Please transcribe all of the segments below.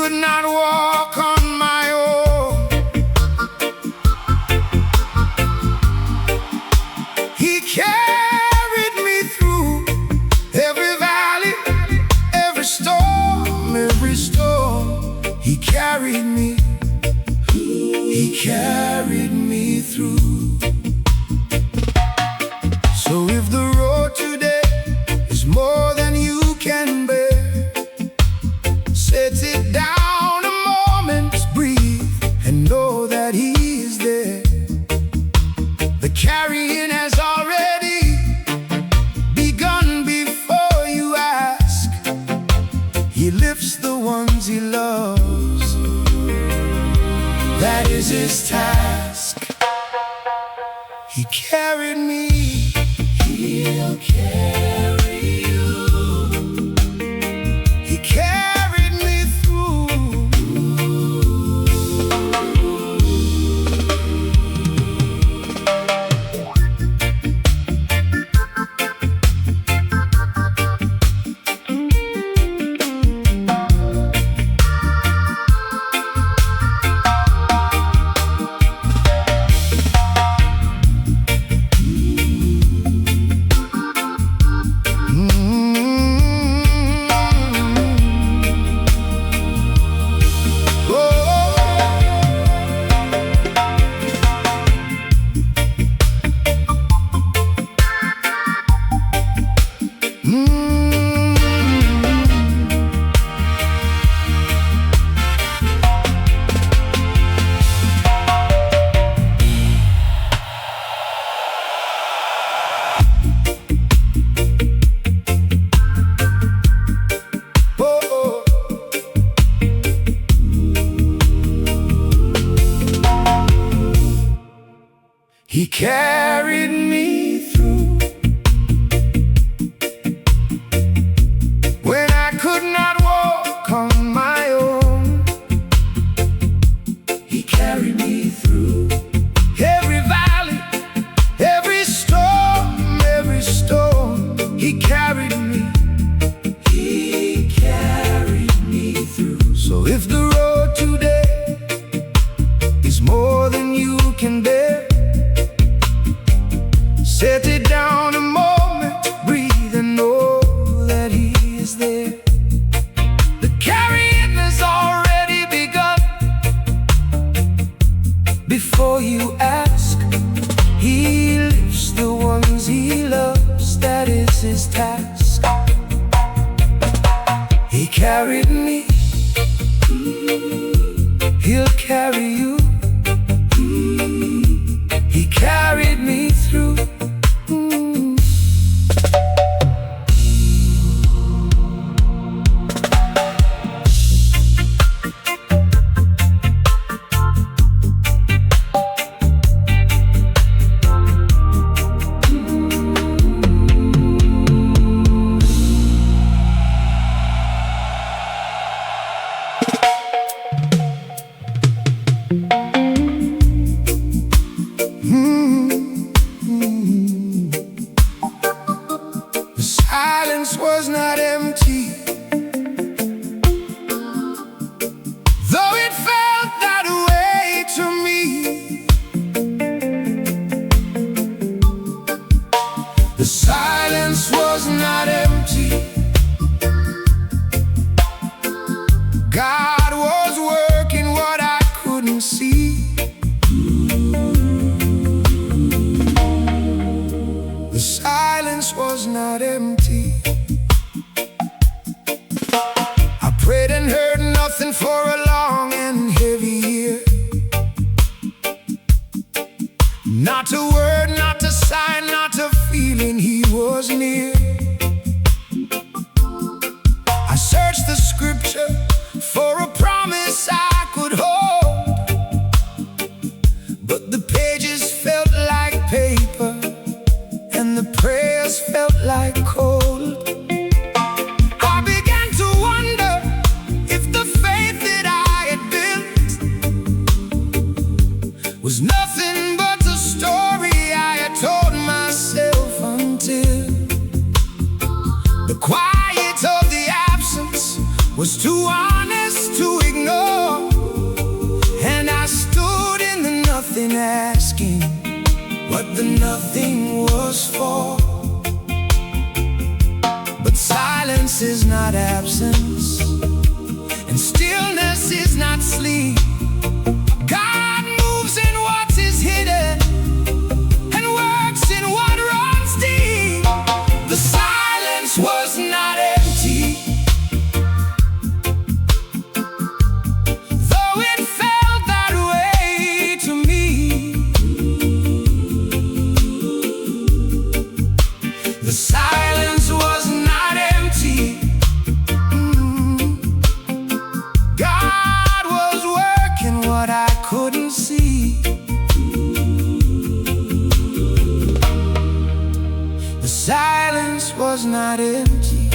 could not walk on my own, He carried me through every valley, every storm, every storm. He carried me, He carried me through. So if the road today is more than you can bear, set it down a moment, breathe, and know that He is there. The carrying has already begun before you ask. He lifts the ones He loves, that is His task. He carried me, He'll carry you. He carried me through. He carried me through when I could not walk on my own. He carried me through every valley, every storm, every storm. He carried me, He carried me through. So if the road today is more than you can bear, set it down a moment, breathe, and know that He is there. The carrying has already begun before you ask. He lifts the ones He loves, that is His task. He carried me, He'll carry you. He carried me through. The silence was not empty, though it felt that way to me. The silence was not empty. God was working what I couldn't see. The silence was not empty. I prayed and heard nothing for a long and heavy year. Not a word, not a sign, not a feeling He was near. I searched the scripture for a promise I could hold, but the pages felt like paper and the prayers felt like cold. I began to wonder if the faith that was too honest to ignore, and I stood in the nothing, asking what the nothing was for. But silence is not absence, and stillness is not sleep. God moves in what is hidden and works in what runs deep. The silence was not empty, though it felt that way to me. The silence was not empty. God was working what I couldn't see. The silence was not empty.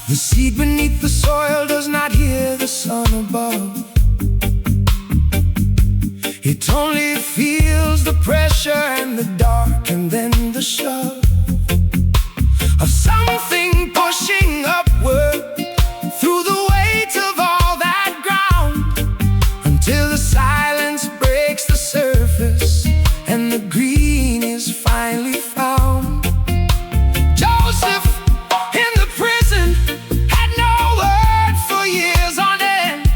The seed beneath the soil does not hear the sun above. It only feels the pressure and the dark, and then the shove of something pushing upward through the weight of all that ground, until the silence breaks the surface and the green is finally found. Joseph in the prison had no word for years on end.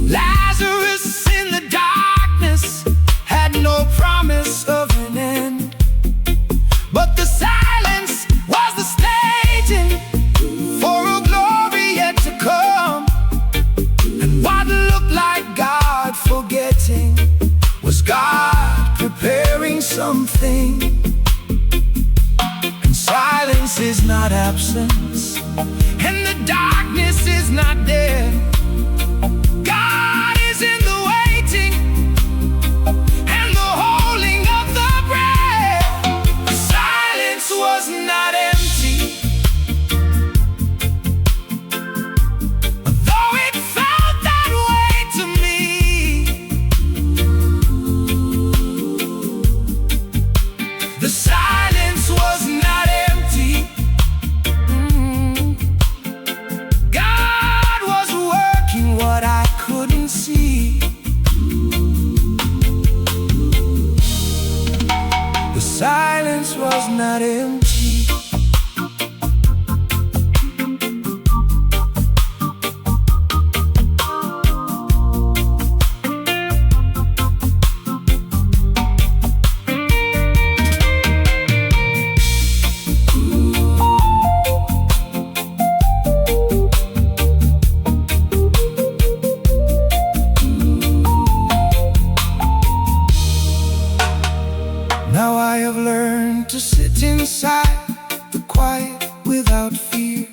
Lazarus in the darkness had no promise of an end. But the silence was the staging for a glory yet to come. And what looked like God forgetting was God preparing something. And silence is not absence, and the darkness is not dead. God is in the waiting and the holding of the breath. The silence was not empty, though it felt that way to me. The silence was not empty. God was working what I couldn't see. The silence was not empty. Now I have learned to sit inside the quiet without fear,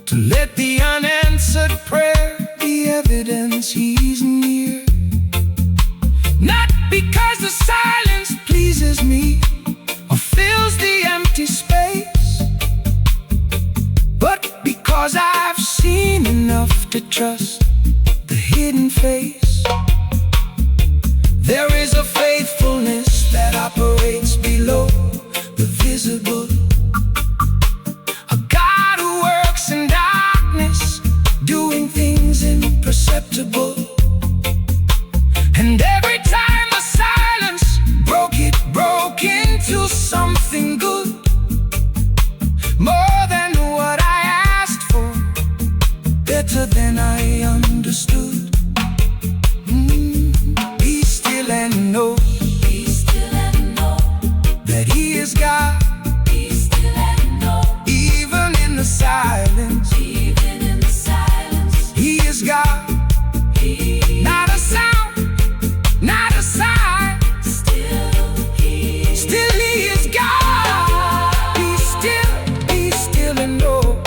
to let the unanswered prayer be evidence He's near. Not because the silence pleases me or fills the empty space, but because I've seen enough to trust the hidden face. There is a faithfulness that operates below the visible, a God who works in darkness, doing things imperceptible. And every time the silence broke into something good, more than what I asked for, better than I understood. Be still and know, be still and know that He is God. Be still and know, even in the silence, even in the silence, He is God. Not a sound, not a sign, still He is God. Be still and know.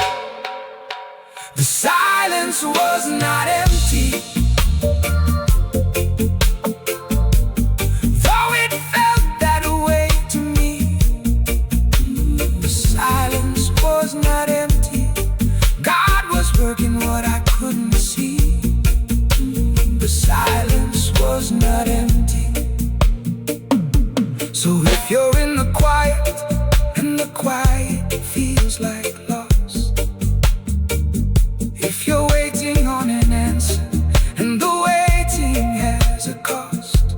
The silence was not empty, though it felt that way to me. The silence was not empty. God was working what I couldn't see. The silence was not empty. So if you're in the quiet and the quiet feels feels like loss. If you're waiting on an answer and the waiting has a cost,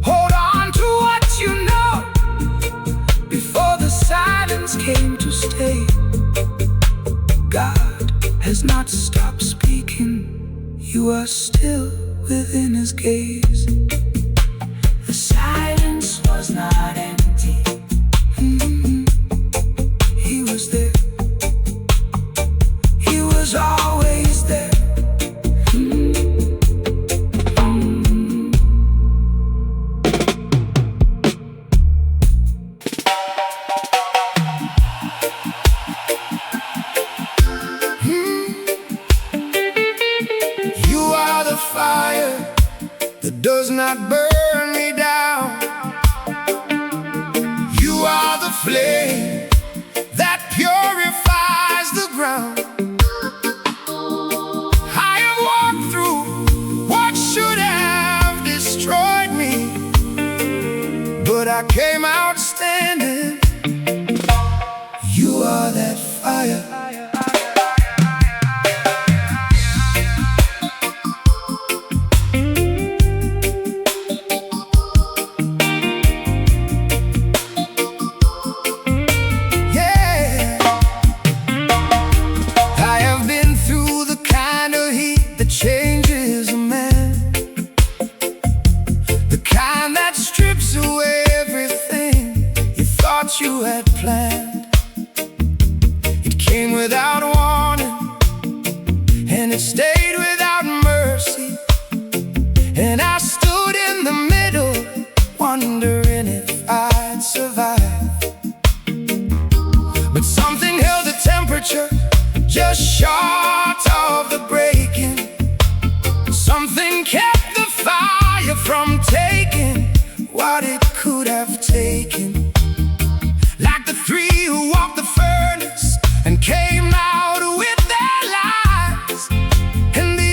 hold on to what you know before the silence came to stay. God has not stopped speaking. You are still within His gaze. The silence was not empty. He was there. He was always there. You are the fire that does not burn me down. You are the flame that purifies the ground. I have walked through what should have destroyed me, but I came out standing. You are that fire. Changes a man, the kind that strips away everything you thought you had planned. It came without warning, and it stayed without mercy. And I stood in the middle, wondering if I'd survive. But something held the temperature just short of the breaking. Something kept the fire from taking what it could have taken. Like the three who walked the furnace and came out with their lives, and the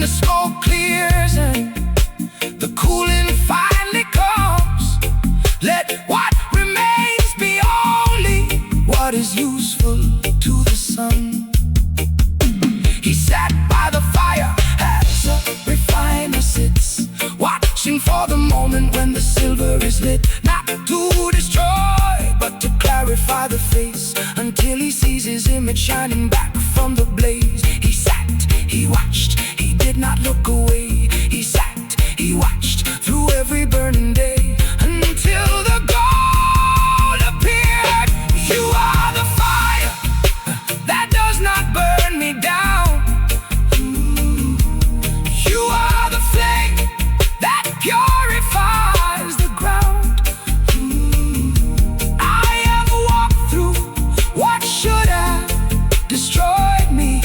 the smoke clears and the cooling finally comes, let what remains be only what is useful to the sun. He sat by the fire as a refiner sits, watching for the moment when the silver is lit, not to destroy, but to clarify the face, until he sees his image shining back from the blaze. He sat, he watched, he did not look away. He sat, he watched through every burning day, until the gold appeared. You are the fire that does not burn me down. You are the flame that purifies the ground. I have walked through what should have destroyed me,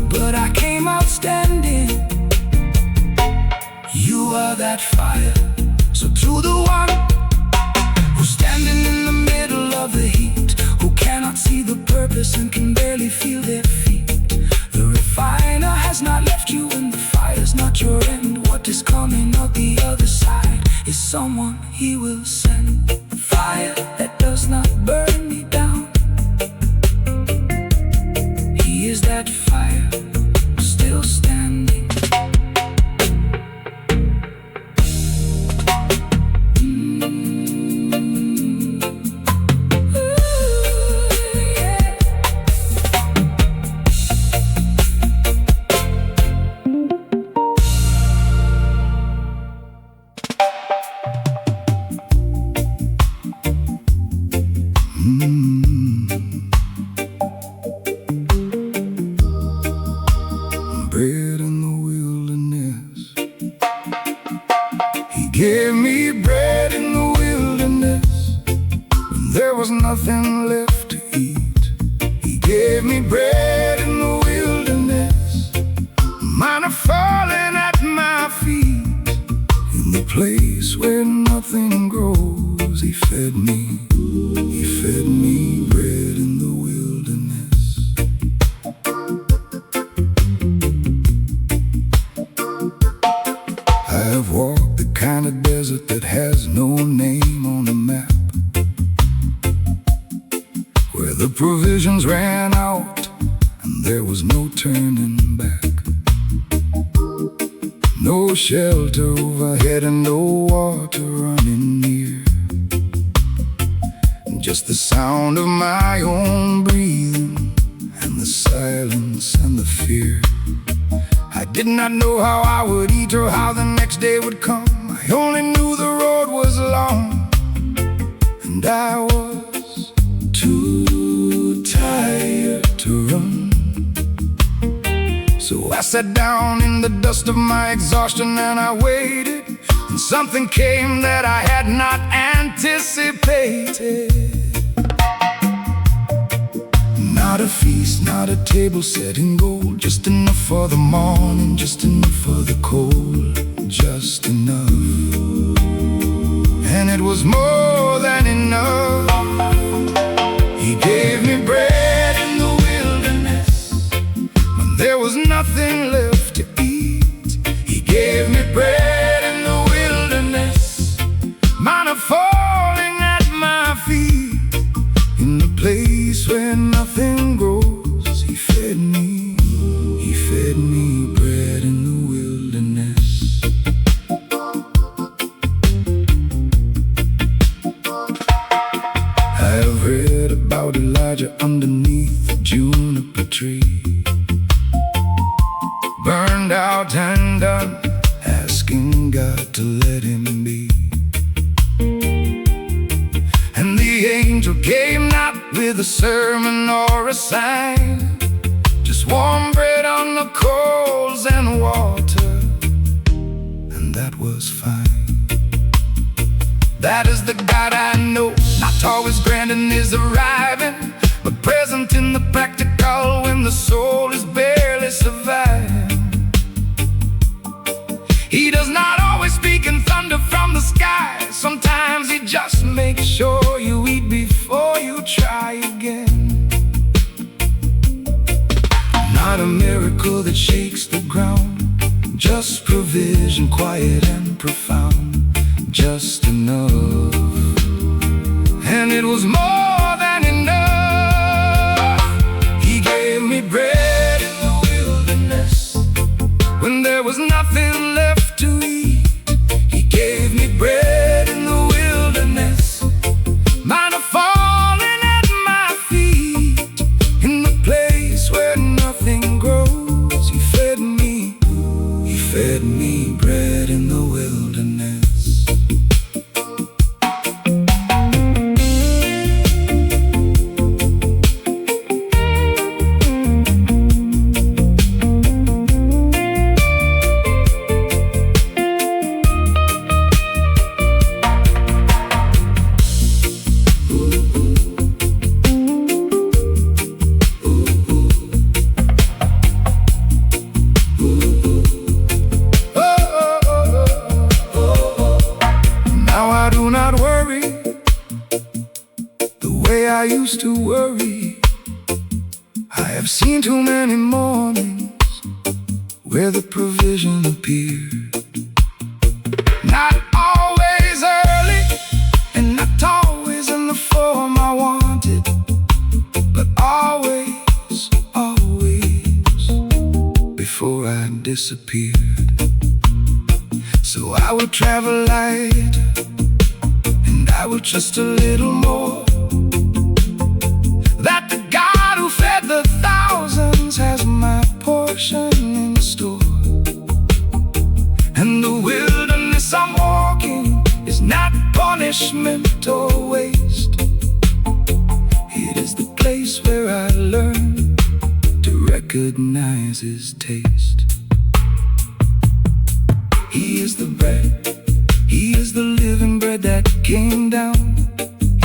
but I came out standing. You are that fire. So to the one who's standing in the middle of the heat, who cannot see the purpose and can barely feel their feet, the refiner has not left you, and the fire's not your end. What is coming out the other side is someone he will send. Fire that does not burn me down. He is that fire, still standing. Bread in the wilderness. He gave me bread in the wilderness when there was nothing left to eat. He gave me bread in the wilderness, manna falling at my feet. In the place where nothing grows, he fed me. He fed me bread in the wilderness. I have walked the kind of desert that has no name on the map, where the provisions ran out and there was no turning back. No shelter overhead and no water running near, just the sound of my own breathing and the silence and the fear. I did not know how I would eat or how the next day would come. I only knew the road was long and I was too tired to run. So I sat down in the dust of my exhaustion and I waited, and something came that I had not anticipated. Not a feast, not a table set in gold, just enough for the morning, just enough for the cold, just enough. And it was more than enough. He gave me bread in the wilderness when there was nothing left to eat. He gave me bread in the wilderness, manna falling at my feet. In the place where nothing grows, he fed me. He fed me bread in the wilderness. I have read about Elijah underneath the juniper tree, burned out and done, asking God to let him be. And the angel came not with a sermon or a sign, just warm bread on the coals and water, and that was fine. That is the God I know, not always grand in his arriving, but present in the practical when the soul is barely surviving. He does not always speak in thunder from the sky. Sometimes he just makes sure you eat before you try again. Not a miracle that shakes the ground, just provision, quiet and profound, just enough. And it was more than enough. He gave me bread in the wilderness when there was nothing left to eat. He gave me bread in the wilderness, manna falling at my feet. In the place where nothing grows, He fed me bread in the wilderness. I used to worry. I have seen too many mornings where the provision appeared, not always early and not always in the form I wanted, but always, always before I disappeared. So I would travel light and I would trust a little more, that the God who fed the thousands has my portion in store. And the wilderness I'm walking is not punishment or waste. It is the place where I learn to recognize His taste. He is the bread, He is the living bread that came down.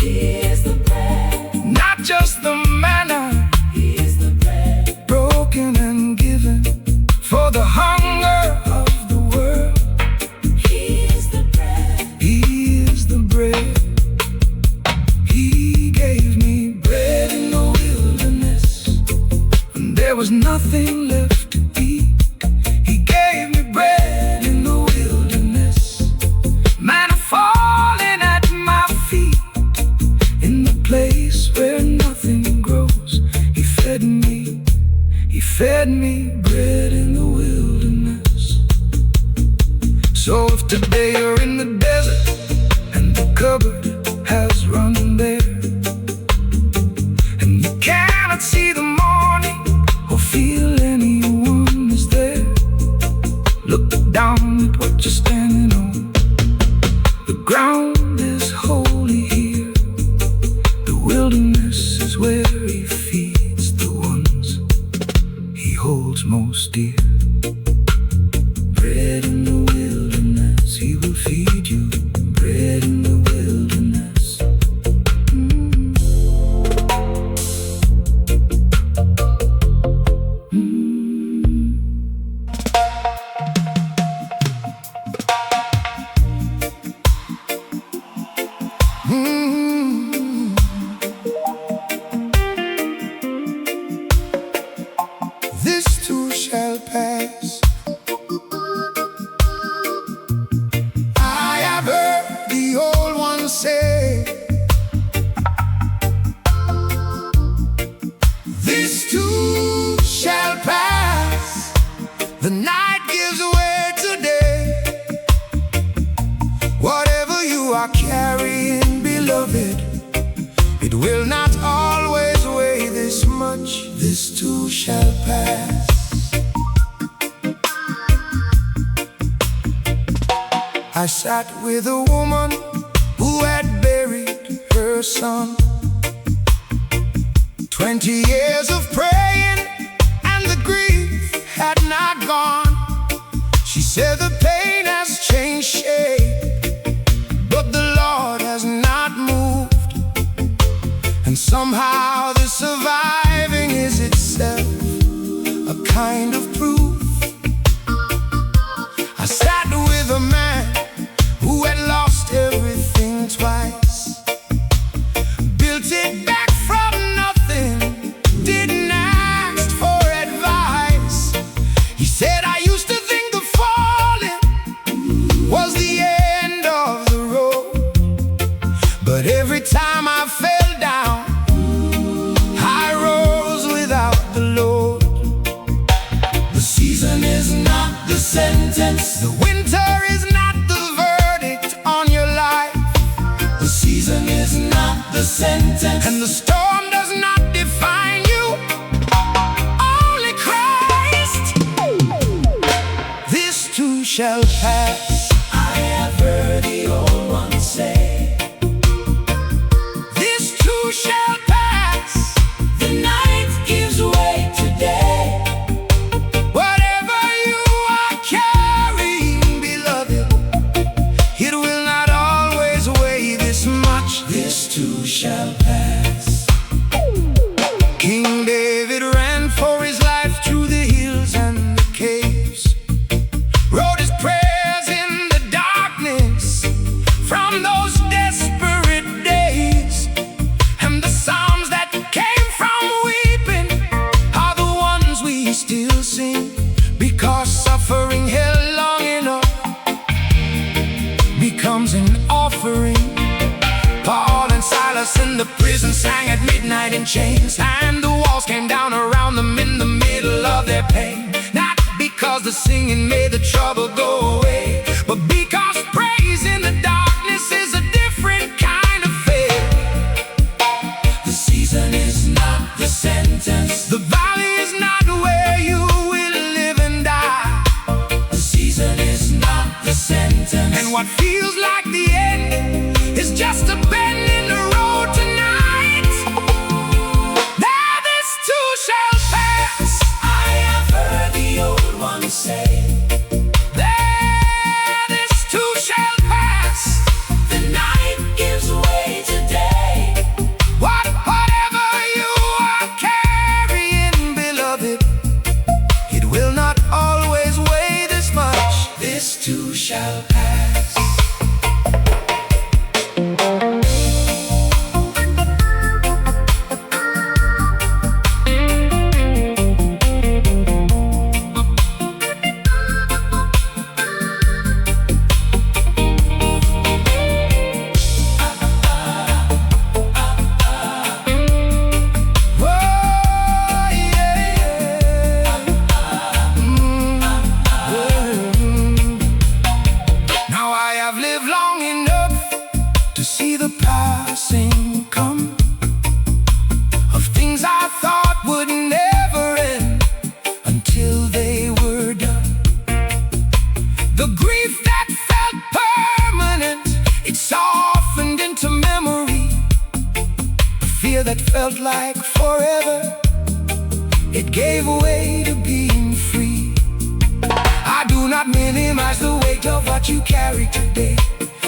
He is the bread, not just the manna. He is the bread, broken and given for the hunger of the world. He is the bread, He is the bread. He gave me bread in the wilderness when there was nothing left to eat. He gave me bread in the wilderness, manna falling at my feet. In the place where nothing grows, He fed me bread in the wilderness. So if today you're in the desert and the cupboard has run bare, and you cannot see the morning or feel anyone is there, look down at what you're standing on. The ground is holy here. The wilderness is where He feeds the ones He holds most dear. Bread in the wilderness, He will feed you. Bread in the wilderness. This too shall pass. I have heard the old ones say, this too shall pass. The night gives way today. Whatever you are carrying, beloved, it will not always weigh this much. This too shall pass. I sat with a woman who had buried her son. 20 years of praying and the grief had not gone. She said the pain has changed shape, but the Lord has not moved. And somehow the surviving is itself a kind of proof. I sat with a man who had lost everything twice, built it back from nothing, didn't ask for advice. He said, I used to think the fall not the sentence. The winter is not the verdict on your life. The season is not the sentence. And the storm does not define you. Only Christ. This too shall pass. I have heard the old ones say, this too shall pass. The night gives way today. Whatever you are carrying, beloved, it will not always weigh this much. This too shall pass. King David ran for his life through the hills and the caves, wrote his prayers in the darkness from those desperate days. And the psalms that came from weeping are the ones we still sing, because suffering held long enough becomes an offering. Paul and Silas in the prison sang at midnight in chains, and the walls came down around them in the middle of their pain. Not because the singing made the trouble go away, but because praise in the darkness is a different kind of faith. The season is not the sentence. The valley is not where you will live and die. The season is not the sentence. And what feels like the end is just a bend in the road tonight. Now this too shall pass. I have heard the old ones say, there this too shall pass. The night gives way today. Whatever you are carrying, beloved, it will not always weigh this much. This too shall pass. Passing come of things I thought would never end until they were done. The grief that felt permanent, it softened into memory. The fear that felt like forever, it gave way to being free. I do not minimize the weight of what you carry today.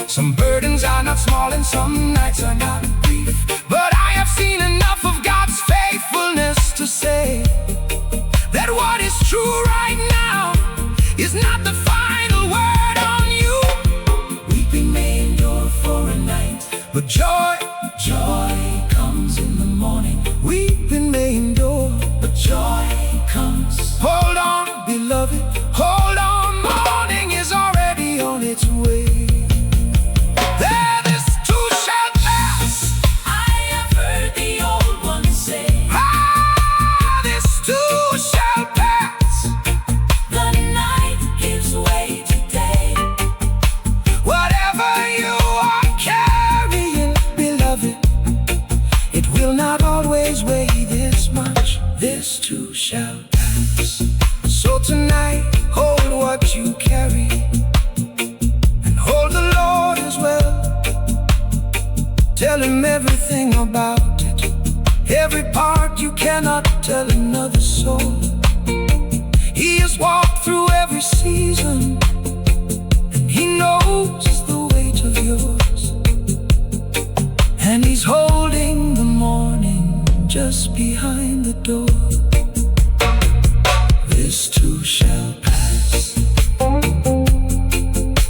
Some burdens are not small and some nights are not brief, but I have seen enough of God's faithfulness to say that what is true right now is not the final word on you. Weeping may endure for a night, but joy comes in the morning. Weeping may endure, but joy comes. Hold on, beloved, hold on. Morning is already on its way. This too shall pass. So tonight, hold what you carry, and hold the Lord as well. Tell Him everything about it, every part you cannot tell another soul. He has walked through every season, and He knows the weight of yours. And He's holding the morning just behind the door. This too shall pass.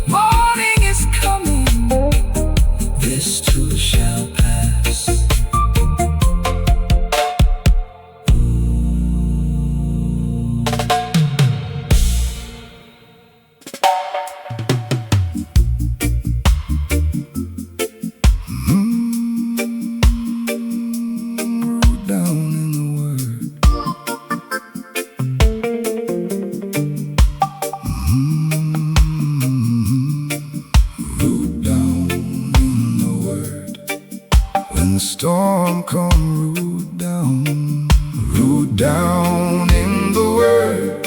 Morning is coming. This too shall pass. storm come, root down in the Word.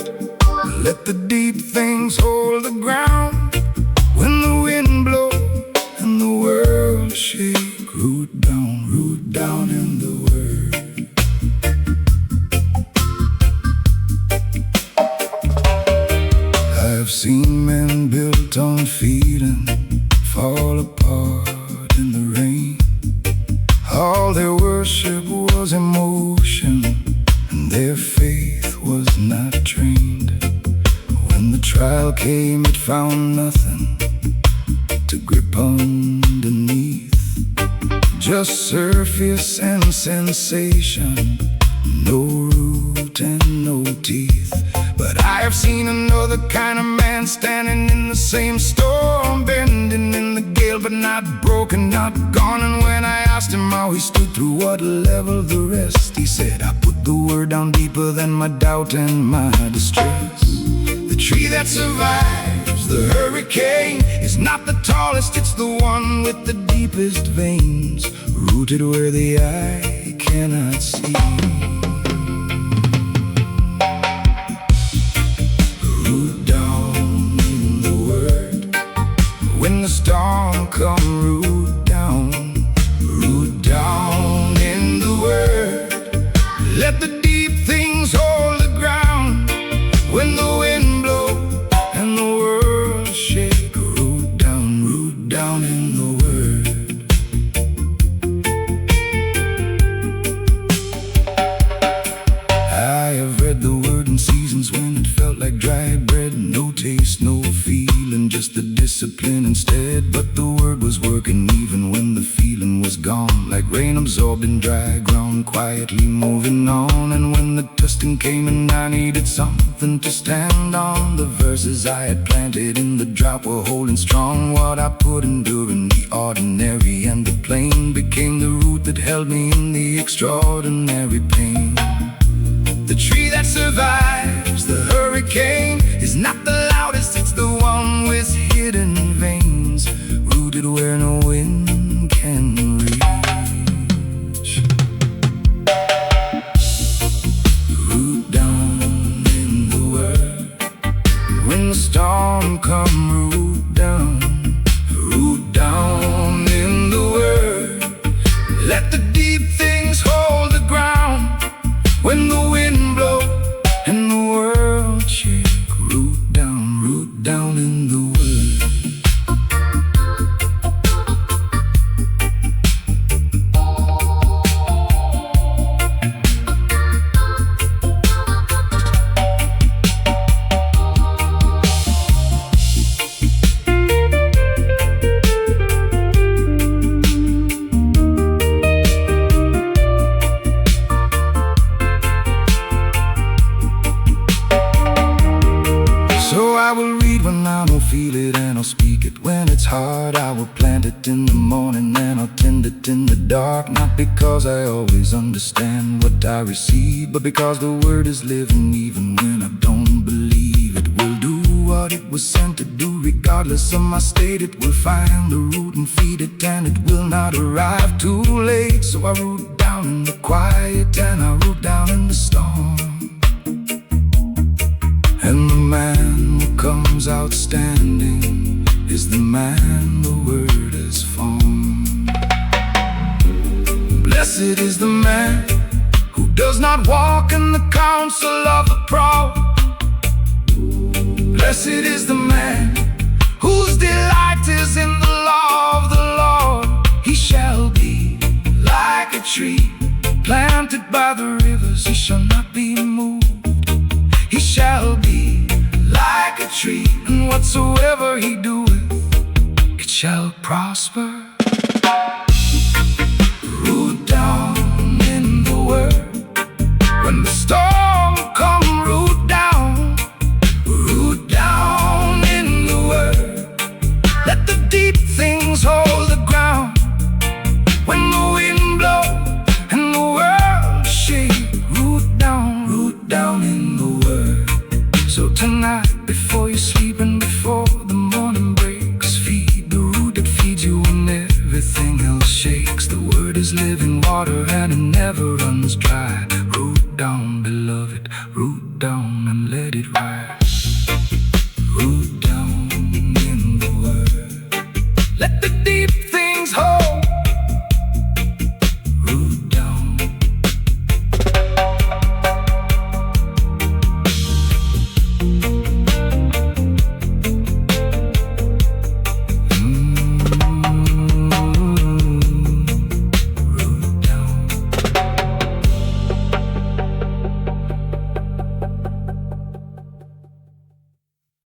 Let the deep things hold the ground. When the wind blows and the world shake, root down in the Word. I've seen men built on feeling fall apart in the rain. All their worship was emotion, and their faith was not trained. When the trial came, it found nothing to grip underneath. Just surface and sensation, no root and no teeth. But I have seen another kind of man standing in the same storm, bending in the gale, but not broken, not gone. And when I asked him how he stood through what level the rest, he said, I put the Word down deeper than my doubt and my distress. The tree that survives the hurricane is not the tallest, it's the one with the deepest veins, rooted where the eye cannot see. Root down in the Word. When the storm come, root down in the Word. Let the deep things hold the ground. When the wind blows and the world shake, root down in the Word. I have read the Word in seasons when it felt like dry bread, no taste, no feeling, just the discipline instead. But the Word was working even when the feeling was gone, like rain absorbed in dry ground, quietly moving on. And when the testing came and I needed something to stand on, the verses I had planted in the drought were holding strong. What I put enduring the ordinary and the plain became the root that held me in the extraordinary pain. The tree that survives the hurricane is not the loudest, it's the one with hidden veins, rooted where no wind can reach. Root down in the Word. When the storm come, root down in the Word. Let the deep things hold the ground. When the wind blows and the world shake, root down in the Word. So I will read when I don't feel it, and I'll speak it when it's hard. I will plant it in the morning and I'll tend it in the dark. Not because I always understand what I receive, but because the Word is living even when I don't believe. It will do what it was sent to do, regardless of my state. It will find the root and feed it, and it will not arrive too late. So I root down in the quiet and I root down in the storm. And the man who comes out standing is the man the Word has formed. Blessed is the man who does not walk in the counsel of the proud. Blessed is the man whose delight is in the law of the Lord. He shall be like a tree planted by the rivers, he shall not be moved. He shall be like a tree, and whatsoever he doeth, it shall prosper. Root down in the Word. When the storm come, root down in the Word. Let the deep things hold the ground. When the wind blows and the world shake, root down in the Word. So tonight, before you sleep and before